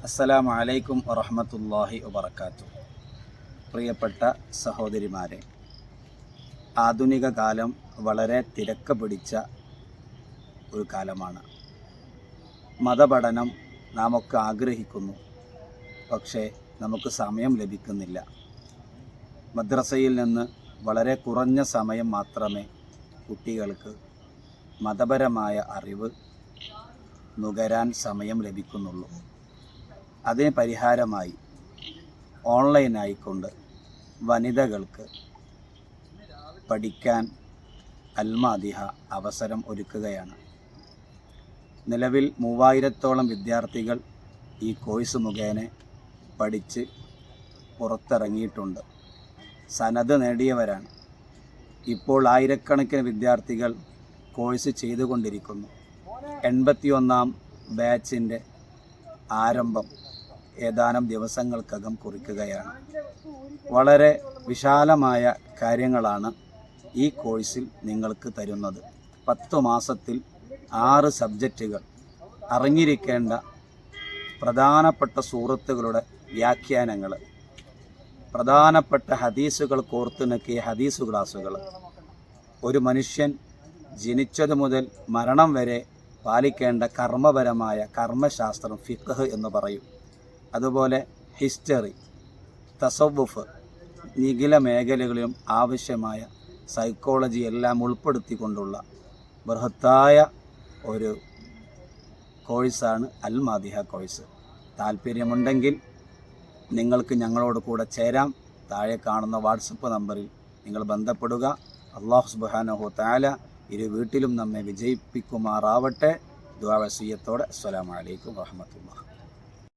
അസ്സലാമു അലൈക്കും വറഹ്മത്തുള്ളാഹി വബറകാതുഹു. പ്രിയപ്പെട്ട സഹോദരിമാരെ, ആധുനിക കാലം വളരെ തിരക്ക് പിടിച്ച ഒരു കാലമാണ്. മതപഠനം നാം ഒക്കെ ആഗ്രഹിക്കുന്നു, പക്ഷേ നമുക്ക് സമയം ലഭിക്കുന്നില്ല. മദ്രസയിൽ നിന്ന് വളരെ കുറഞ്ഞ സമയം മാത്രമേ കുട്ടികൾക്ക് മതപരമായ അറിവ് നുകരാൻ സമയം ലഭിക്കുന്നുള്ളൂ. അതിന് പരിഹാരമായി ഓൺലൈനായിക്കൊണ്ട് വനിതകൾക്ക് പഠിക്കാൻ അൽമാദിഹ അവസരം ഒരുക്കുകയാണ്. നിലവിൽ 3000-ഓളം വിദ്യാർത്ഥികൾ ഈ കോഴ്സ് മുഖേന പഠിച്ച് പുറത്തിറങ്ങിയിട്ടുണ്ട്. സനത് നേടിയവരാണ്. ഇപ്പോൾ ആയിരക്കണക്കിന് വിദ്യാർത്ഥികൾ കോഴ്സ് ചെയ്തുകൊണ്ടിരിക്കുന്നു. 81-ാം ബാച്ചിൻ്റെ ആരംഭം ഏതാനും ദിവസങ്ങൾക്കകം കുറിക്കുകയാണ്. വളരെ വിശാലമായ കാര്യങ്ങളാണ് ഈ കോഴ്സിൽ നിങ്ങൾക്ക് തരുന്നത്. 10 മാസത്തിൽ 6 സബ്ജക്റ്റുകൾ, അറിഞ്ഞിരിക്കേണ്ട പ്രധാനപ്പെട്ട സൂറത്തുകളുടെ വ്യാഖ്യാനങ്ങൾ, പ്രധാനപ്പെട്ട ഹദീസുകൾ കോർത്തിണക്കിയ ഹദീസ് ക്ലാസുകൾ, ഒരു മനുഷ്യൻ ജനിച്ചതു മുതൽ മരണം വരെ പാലിക്കേണ്ട കർമ്മപരമായ കർമ്മശാസ്ത്രം, ഫിഖ്ഹ് എന്ന് പറയും. അതുപോലെ ഹിസ്റ്ററി, തസവ്വുഫ്, നിഖില മേഖലകളിലും ആവശ്യമായ സൈക്കോളജി എല്ലാം ഉൾപ്പെടുത്തിക്കൊണ്ടുള്ള ബൃഹത്തായ ഒരു കോഴ്സാണ് അൽമാദിഹ കോഴ്സ്. താല്പര്യമുണ്ടെങ്കിൽ നിങ്ങൾക്ക് ഞങ്ങളോട് കൂടെ ചേരാം. താഴെ കാണുന്ന വാട്സപ്പ് നമ്പറിൽ നിങ്ങൾ ബന്ധപ്പെടുക. അല്ലാഹു സുബ്ഹാനഹു തആല ഇരു വീട്ടിലും നമ്മെ വിജയിപ്പിക്കുമാറാവട്ടെ. ദുആ വസിയ്യത്തോടെ അസ്സലാമു അലൈക്കും വറഹ്മത്തുള്ളാഹി.